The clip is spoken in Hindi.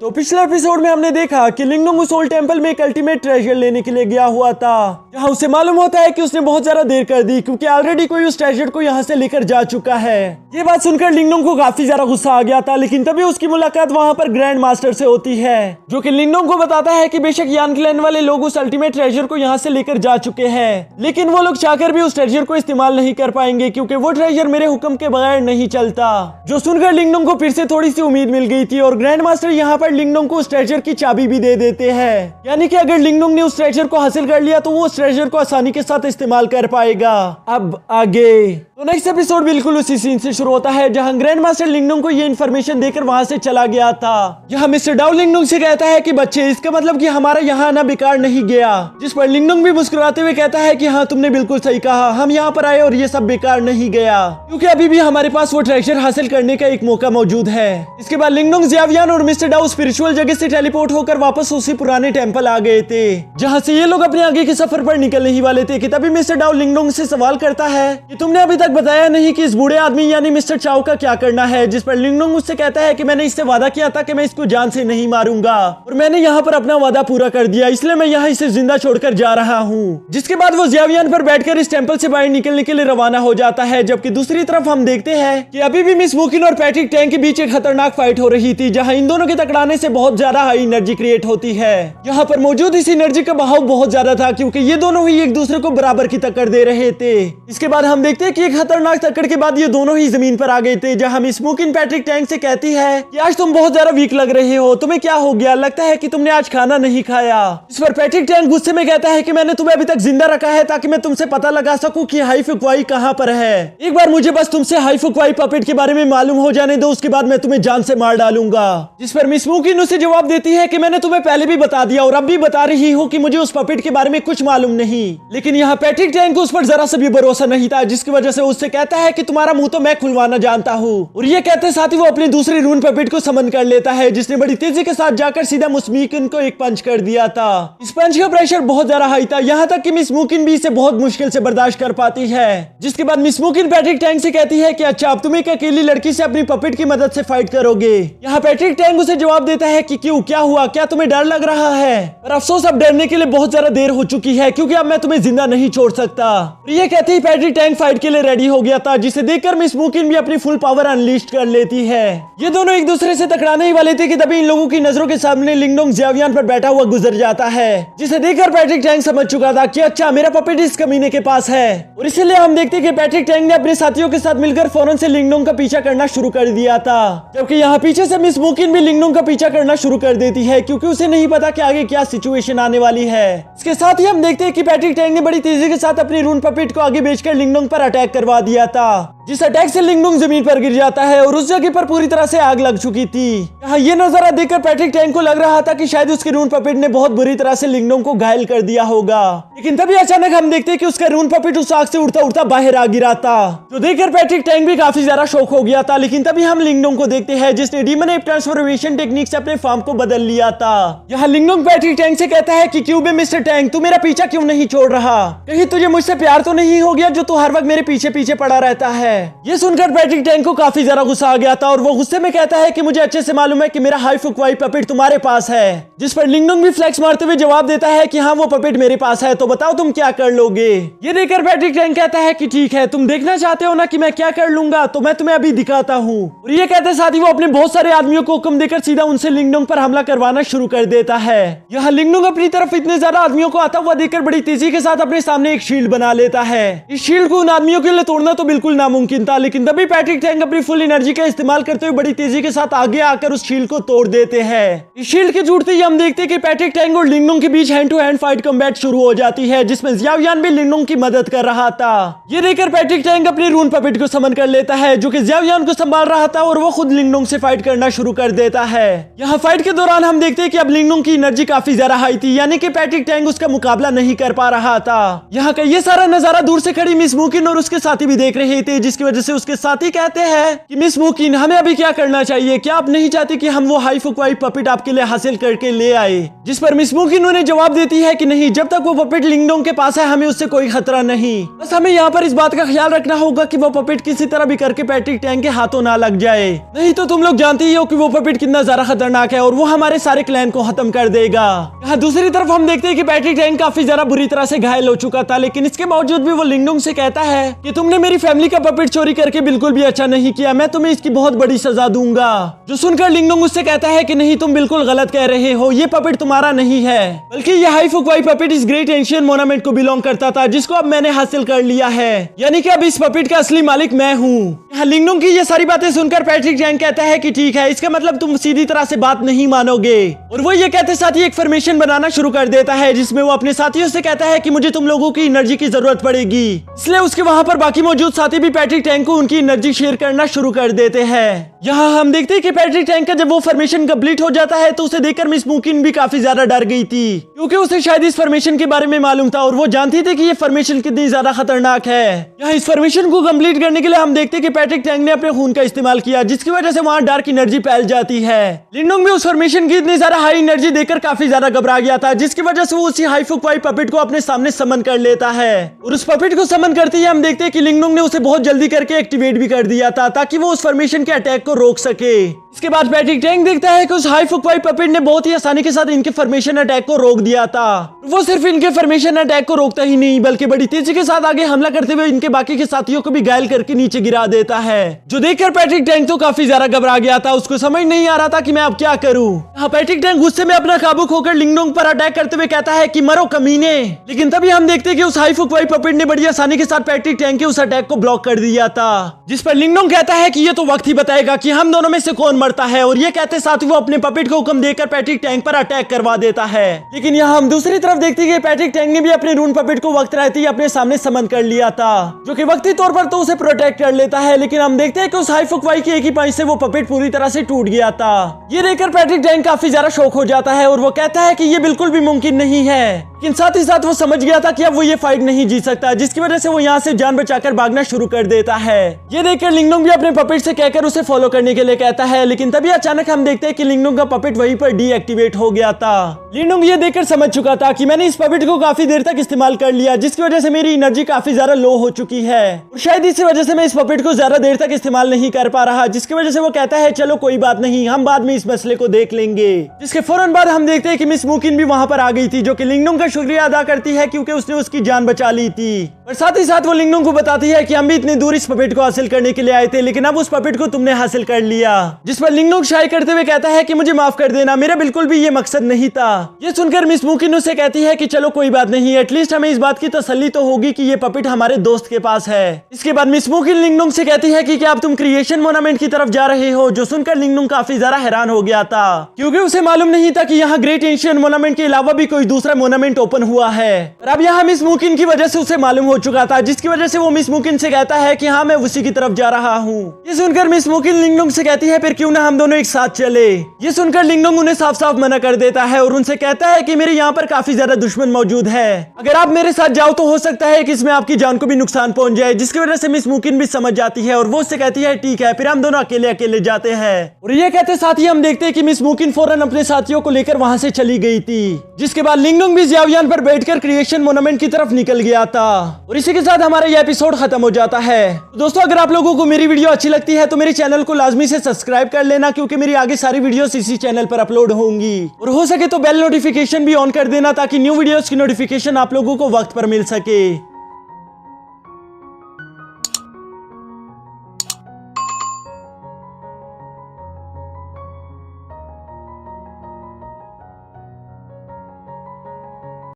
तो पिछले एपिसोड में हमने देखा कि लिंगडोंग सोल टेंपल में एक अल्टीमेट ट्रेजर लेने के लिए गया हुआ था। जहां उसे मालूम होता है कि उसने बहुत ज्यादा देर कर दी क्योंकि ऑलरेडी कोई उस ट्रेजर को यहां से लेकर जा चुका है। ये बात सुनकर लिंगडोंग को काफी ज्यादा गुस्सा आ गया था, लेकिन तभी उसकी मुलाकात वहां पर ग्रैंड मास्टर से होती है, जो कि लिंगडोंग को बताता है कि बेशक यान क्लैन वाले लोग उस अल्टीमेट ट्रेजर को यहाँ से लेकर जा चुके हैं, लेकिन वो लोग चाहकर भी उस ट्रेजर को इस्तेमाल नहीं कर पाएंगे क्योंकि वो ट्रेजर मेरे हुक्म के बगैर नहीं चलता। जो सुनकर लिंगडोंग को फिर से थोड़ी सी उम्मीद मिल गई थी और ग्रैंड मास्टर यहाँ पर लिंगडोंग को उस ट्रेजर की चाबी भी दे देते हैं, यानी कि अगर लिंगडोंग ने उस ट्रेजर को हासिल कर लिया तो वो उस ट्रेजर को आसानी के साथ इस्तेमाल कर पाएगा। अब आगे तो नेक्स्ट एपिसोड बिल्कुल उसी सीन से शुरू होता है जहां ग्रैंड मास्टर लिंगडोंग को ये इन्फॉर्मेशन देकर वहां से चला गया था। यहाँ मिस्टर डाउ लिंगडोंग से कहता है कि बच्चे, इसका मतलब कि हमारा यहाँ आना बेकार नहीं गया। जिस पर लिंगडोंग भी मुस्कुराते हुए कहता है कि हाँ, तुमने बिल्कुल सही कहा, हम यहाँ पर आए और ये सब बेकार नहीं गया क्योंकि अभी भी हमारे पास वो ट्रेजर हासिल करने का एक मौका मौजूद है। इसके बाद लिंगडोंग, ज़ियावियान और मिस्टर डाउ स्पिरिचुअल जगह से टेलीपोर्ट होकर वापस उसी पुराने टेंपल आ गए थे जहाँ से ये लोग अपने आगे के सफर पर निकलने ही वाले थे कि तभी मिस्टर डाउ लिंगडोंग से सवाल करता है कि तुमने अभी तक बताया नहीं कि इस बूढ़े आदमी यानी मिस्टर चाओ का क्या करना है। जिस पर लिंगडोंग उससे कहता है कि मैंने इससे वादा किया था कि मैं इसको जान से नहीं मारूंगा और मैंने यहाँ पर अपना वादा पूरा कर दिया, इसलिए मैं यहाँ इसे जिंदा छोड़कर जा रहा हूँ। जिसके बाद वो ज़ियावियान पर बैठकर इस टेंपल से बाहर निकलने के लिए रवाना हो जाता है, जबकि दूसरी तरफ हम देखते हैं कि अभी भी मिस मुकिन और पैट्रिक टैंग के बीच एक खतरनाक फाइट हो रही थी जहाँ इन दोनों के टकराने से बहुत ज्यादा हाई एनर्जी क्रिएट होती है। यहाँ पर मौजूद इस एनर्जी का बहाव बहुत ज्यादा था क्योंकि ये दोनों ही एक दूसरे को बराबर की टक्कर दे रहे थे। इसके बाद हम देखते हैं कि एक खतरनाक टक्कर के बाद ये दोनों ही जमीन पर आ गए थे जहाँ मिस मुकिन पैट्रिक टैंग से कहती है कि आज तुम बहुत ज्यादा वीक लग रहे हो, तुम्हें क्या हो गया, लगता है कि तुमने आज खाना नहीं खाया। इस पर पैट्रिक टैंग गुस्से में कहता है कि मैंने तुम्हें अभी तक जिंदा रखा है ताकि मैं तुमसे पता लगा सकूं कि हाई फुकवाई कहाँ पर है। एक बार मुझे बस तुमसे हाई फुकवाई पपेट के बारे में मालूम हो जाने दो, उसके बाद मैं तुम्हें जान से मार डालूंगा। जिस पर मिस मुकिन उसे जवाब देती है कि मैंने तुम्हें पहले भी बता दिया और अब भी बता रही हूँ कि मुझे उस पपेट के बारे में कुछ मालूम नहीं। लेकिन यहाँ पैट्रिक टैंग को उस पर जरा सा भी भरोसा नहीं था, जिसकी वजह से उससे कहता है कि तुम्हारा मुंह तो मैं खुलवाना जानता हूँ। और ये कहते साथ ही वो अपनी दूसरी रून पपेट को समन कर लेता है, जिसने बड़ी तेजी के साथ जाकर सीधा मिस मुकिन को एक पंच कर दिया था। इस पंच का प्रेशर बहुत ज्यादा हाई था, यहाँ तक कि मिस मुकिन भी इसे बहुत मुश्किल से बर्दाश्त कर पाती है। जिसके बाद मिस मुकिन पैट्रिक टैंग से कहती है कि अच्छा, अब तुम एक अकेली लड़की से अपनी पपेट की मदद से फाइट करोगे। यहाँ पैट्रिक टैंग उसे जवाब देता है कि क्यों, क्या हुआ, क्या तुम्हें डर लग रहा है? पर अफसोस, अब डरने के लिए बहुत ज्यादा देर हो चुकी है क्योंकि अब मैं तुम्हें जिंदा नहीं छोड़ सकता। और ये कहते ही पैट्रिक टैंग फाइट के लिए रेडी हो गया था, जिसे देखकर मिस मुकिन भी अपनी फुल पावर अनलीस्ट कर लेती है। ये दोनों एक दूसरे से टकराने ही वाले थे कि तभी इन लोगों की नजरों के सामने लिंगडोंग ज़ियावियान पर बैठा हुआ गुजर जाता है, जिसे देखकर पैट्रिक टैंग समझ चुका था कि अच्छा, मेरा पपेट इस कमीने के पास है। और इसीलिए हम देखते कि पैट्रिक टैंग ने अपने साथियों के साथ मिलकर फौरन से लिंगडोंग का पीछा करना शुरू कर दिया था, जबकि यहाँ पीछे से मिस मुकिन भी लिंगडोंग का पीछा करना शुरू कर देती है क्योंकि उसे नहीं पता कि आगे क्या सिचुएशन आने वाली है। इसके साथ ही हम देखते हैं कि पैट्रिक टैंग ने बड़ी तेजी के साथ अपनी रून पपेट को आगे भेजकर लिंगडोंग पर अटैक करवा दिया था, जिस अटैक से लिंगडोंग जमीन पर गिर जाता है और उस जगह पर पूरी तरह से आग लग चुकी थी। यहाँ ये नजारा देखकर पैट्रिक टैंग को लग रहा था कि शायद उसकी रून पपेट ने बहुत बुरी तरह से लिंगडोंग को घायल कर दिया होगा, लेकिन तभी अचानक हम देखते हैं कि उसका रून पपेट उस आग से उड़ता उड़ता बाहर आ गिरा था, जो देखकर पैट्रिक टैंग भी काफी ज्यादा शॉक हो गया था। लेकिन तभी हम लिंगडोंग को देखते हैं जिसने डीमन एप ट्रांसफॉर्मेशन टेक्निक से अपने फॉर्म को बदल लिया था। यहाँ लिंगडोंग पैट्रिक टैंग से कहता है कि क्यों बे मिस्टर टैंग, तू मेरा पीछा क्यों नहीं छोड़ रहा? कहीं तुझे मुझसे प्यार तो नहीं हो गया जो तू हर वक्त मेरे पीछे पीछे पड़ा रहता है? ये सुनकर पैट्रिक टैंग को काफी ज्यादा गुस्सा आ गया था और वो गुस्से में कहता है कि मुझे अच्छे से मालूम है कि मेरा हाई फुकवाई पपेट तुम्हारे पास है। जिस पर लिंगडोंग भी फ्लेक्स मारते हुए जवाब देता है कि हाँ, वो पपेट मेरे पास है, तो बताओ तुम क्या कर लोगे? ये देखकर पैट्रिक टैंग कहता है कि ठीक है, तुम देखना चाहते हो ना कि मैं क्या कर लूंगा, तो मैं तुम्हें अभी दिखाता हूँ। और ये कहते साथ ही वो अपने बहुत सारे आदमियों को हुक्म देकर सीधा उनसे लिंगडोंग पर हमला करवाना शुरू कर देता है। यहाँ लिंगडोंग अपनी तरफ इतने ज्यादा आदमियों को आता हुआ देखकर बड़ी तेजी के साथ अपने सामने एक शील्ड बना लेता है। इस शील्ड को उन आदमियों के लिए तोड़ना तो बिल्कुल नामुमकिन था, लेकिन तभी पैट्रिक टैंग अपनी फुल एनर्जी का इस्तेमाल करते हुए बड़ी तेजी के साथ आगे आकर उस शील्ड को तोड़ देते हैं। इस शील्ड के टूटते ही हम देखते हैं कि पैट्रिक टैंग और लिंगडोंग के बीच hand to hand fight combat शुरू हो जाती है, जिसमें ज़ियावियान भी लिंगडोंग की मदद कर रहा था। ये देखकर पैट्रिक टैंग अपनी रून पपेट को समन कर लेता है, जो कि ज़ियावियान को संभाल रहा था, और वो खुद लिंगडोंग से फाइट करना शुरू कर देता है। यहाँ फाइट के दौरान हम देखते हैं कि अब लिंगडोंग की एनर्जी काफी ज्यादा हाई थी, यानी कि पैट्रिक टैंग उसका मुकाबला नहीं कर पा रहा था। यहाँ का ये सारा नजारा दूर से खड़ी मिस मुकिन और उसके साथी भी देख रहे थे, जिसकी वजह से उसके साथी कहते हैं कि मिस मुकिन हमें अभी क्या करना चाहिए, क्या आप नहीं चाहती कि हम वो हाई फुकवाई पपेट आपके लिए हासिल करके ले आए। जिस पर मिस मुकिन उन्हें जवाब देती है कि नहीं, जब तक वो पपेट लिंगडोंग के पास है हमें उससे कोई खतरा नहीं। बस हमें यहाँ पर इस बात का ख्याल रखना होगा कि वो पपेट किसी तरह भी करके पैट्रिक टैंग के हाथों ना लग जाए, नहीं तो तुम लोग जानते ही हो कि वो पपेट कितना ज्यादा खतरनाक है और वो हमारे सारे क्लैन को खत्म कर देगा। यहाँ दूसरी तरफ हम देखते हैं कि पैट्रिक टैंग काफी ज्यादा बुरी तरह से घायल हो चुका था, लेकिन इसके बावजूद भी वो लिंगडोंग से कहता है कि तुमने मेरी फैमिली का पपेट चोरी करके बिल्कुल भी अच्छा नहीं किया, मैं तुम्हें इसकी बहुत बड़ी सजा दूंगा। जो सुनकर लिंगडोंग उससे कहता है कि नहीं, तुम बिल्कुल गलत कह रहे हो, ये पपेट तुम्हारा नहीं है, बल्कि ये हाई फुकवाई पपेट इस ग्रेट एंशियंट मोनामेंट को बिलोंग करता था, जिसको अब मैंने हासिल कर लिया है, यानी कि अब इस पपेट का असली मालिक मैं हूँ। यहाँ लिंगडोंग की ये सारी बातें सुनकर पैट्रिक टैंग कहता है कि ठीक है, इसका मतलब तुम सीधी तरह से बात नहीं मानोगे, और वो ये कहते साथ ही एक फॉर्मेशन बनाना शुरू कर देता है, जिसमें वो अपने साथियों से कहता है कि मुझे तुम लोगों की एनर्जी की जरूरत पड़ेगी। इसलिए उसके वहां पर बाकी मौजूद साथी भी पैट्रिक टैंग को उनकी एनर्जी शेयर करना शुरू कर देते हैं। यहाँ हम देखते हैं कि पैट्रिक टैंग का जब वो फॉर्मेशन कंप्लीट हो जाता है तो उसे देखकर मिस मुकिन भी काफी ज्यादा डर गई थी, क्योंकि उसे शायद इस फॉर्मेशन के बारे में मालूम था और वो जानती थी कि ये फॉर्मेशन कितनी ज्यादा खतरनाक है। यहाँ इस फॉर्मेशन को कंप्लीट करने के लिए हम देखते हैं कि पैट्रिक टैंग ने अपने खून का इस्तेमाल किया, जिसकी वजह से वहाँ डार्क एनर्जी फैल जाती है। लिंगडोंग भी उस फॉर्मेशन की इतनी ज्यादा हाई एनर्जी देखकर काफी ज्यादा घबरा गया था, जिसकी वजह से वो उसी हाई फुकवाई पपेट को अपने सामने समन कर लेता है, और उस पपेट को समन करते ही हम देखते हैं कि लिंगडोंग ने उसे बहुत जल्दी करके एक्टिवेट भी कर दिया था, ताकि वो उस फॉर्मेशन के अटैक को रोक सके। इसके बाद पैट्रिक टैंग देखता है कि उस हाई फुकवाई पपेट ने बहुत ही आसानी के साथ इनके फॉर्मेशन अटैक को रोक दिया था। वो सिर्फ इनके फॉर्मेशन अटैक को रोकता ही नहीं, बल्कि बड़ी तेजी के साथ आगे हमला करते हुए इनके बाकी के साथियों को भी घायल करके नीचे गिरा देता है, जो देखकर पैट्रिक टैंग तो काफी ज्यादा घबरा गया था, उसको समझ नहीं आ रहा था कि मैं अब क्या करूं। यहाँ पैट्रिक टैंग गुस्से में अपना काबू खोकर लिंगडोंग पर अटैक करते हुए कहता है कि मरो कमीने, लेकिन तभी हम देखते हैं कि उस हाई फुकवाई पपेट ने बड़ी आसानी के साथ पैट्रिक टैंग के उस अटैक को ब्लॉक कर दिया था, जिस पर लिंगडोंग कहता है कि ये तो वक्त ही बताएगा कि हम दोनों में से कौन मरता है, और ये कहते साथ वो अपने पपेट को हुक्म देकर पैट्रिक टैंग पर अटैक करवा देता है। लेकिन यहाँ हम दूसरी तरफ देखते हैं कि पैट्रिक टैंग ने भी अपने रून पपेट को वक्त रहते ही अपने सामने समन कर लिया था, जो कि वक्ती तौर पर तो उसे प्रोटेक्ट कर लेता है, लेकिन हम देखते हैं कि उस हाई फुकवाई की एक ही पंच से वो पपेट पूरी तरह से टूट गया था। ये देखकर पैट्रिक टैंग काफी ज्यादा शॉक हो जाता है और वो कहता है कि ये बिल्कुल भी मुमकिन नहीं है, लेकिन साथ ही साथ वो समझ गया था कि अब वो ये फाइट नहीं जीत सकता, जिसकी वजह से वो यहाँ से जान बचाकर भागना शुरू कर देता है। ये देखकर लिंगडोंग भी अपने पपेट से कहकर उसे फॉलो करने के लिए कहता है, लेकिन तभी अचानक हम देखते हैं कि लिंगडोंग का पपेट वहीं पर डीएक्टिवेट हो गया था। लिंगडोंग ये देखकर समझ चुका था कि मैंने इस पपेट को काफी देर तक इस्तेमाल कर लिया, जिसकी वजह से मेरी एनर्जी काफी ज्यादा लो हो चुकी है, और शायद इसी वजह से मैं इस पपेट को ज्यादा देर तक इस्तेमाल नहीं कर पा रहा, जिसकी वजह से वो कहता है चलो कोई बात नहीं, हम बाद में इस मसले को देख लेंगे। जिसके फौरन बाद हम देखते हैं कि मिस मुकिन भी वहां पर आ गई थी, जो कि लिंगडोंग का शुक्रिया अदा करती है क्योंकि उसने उसकी जान बचा ली थी, और साथ ही साथ वो लिंगडोंग को बताती है कि हम भी इतनी दूर इस पपेट को हासिल करने के लिए आए थे, लेकिन अब उस पपेट को तुमने हासिल कर लिया। जिस पर लिंगडोंग शाय करते हुए कहता है कि मुझे माफ कर देना, मेरा बिल्कुल भी ये मकसद नहीं था। ये सुनकर मिस मुकिन उसे कहती है कि चलो कोई बात नहीं, एटलीस्ट हमें इस बात की तसल्ली तो होगी कि ये पपेट हमारे दोस्त के पास है। इसके बाद मिस मुकिन लिंगडोंग से कहती है कि क्या अब तुम क्रिएशन मोनामेंट की तरफ जा रहे हो, जो सुनकर लिंगडोंग काफी ज्यादा हैरान हो गया था, क्योंकि उसे मालूम नहीं था कि यहाँ ग्रेट एंशिएंट मोनामेंट के अलावा भी कोई दूसरा मोनामेंट ओपन हुआ है, और अब यहाँ मिस मुकिन की वजह से उसे मालूम हो चुका था, जिसकी वजह से वो मिस मुकिन से कहता है कि हाँ मैं उसी की तरफ जा रहा हूँ। ये सुनकर मिस मुकिन लिंगडोंग से कहती है फिर क्यों ना हम दोनों एक साथ चले। ये सुनकर लिंगडोंग उन्हें साफ साफ मना कर देता है और उनसे कहता है कि मेरे यहाँ पर काफी ज्यादा दुश्मन मौजूद है, अगर आप मेरे साथ जाओ तो हो सकता है कि इसमें आपकी जान को भी नुकसान पहुंच जाए, जिसकी वजह से मिस मुकिन भी समझ जाती है और वो उससे कहती है ठीक है, फिर हम दोनों अकेले अकेले जाते हैं। और ये कहते साथ ही हम देखते हैं कि मिस मुकिन फौरन अपने साथियों को लेकर वहां से चली गई थी, जिसके बाद लिंगडोंग भी ज़ियाओयान पर बैठकर क्रिएशन मोनामेंट की तरफ निकल गया था, और इसी के साथ हमारा ये एपिसोड खत्म हो जाता है। तो दोस्तों अगर आप लोगों को मेरी वीडियो अच्छी लगती है तो मेरे चैनल को लाजमी से सब्सक्राइब कर लेना, क्योंकि मेरी आगे सारी वीडियोस इसी चैनल पर अपलोड होंगी, और हो सके तो बेल नोटिफिकेशन भी ऑन कर देना ताकि न्यू वीडियोस की नोटिफिकेशन आप लोगों को वक्त पर मिल सके।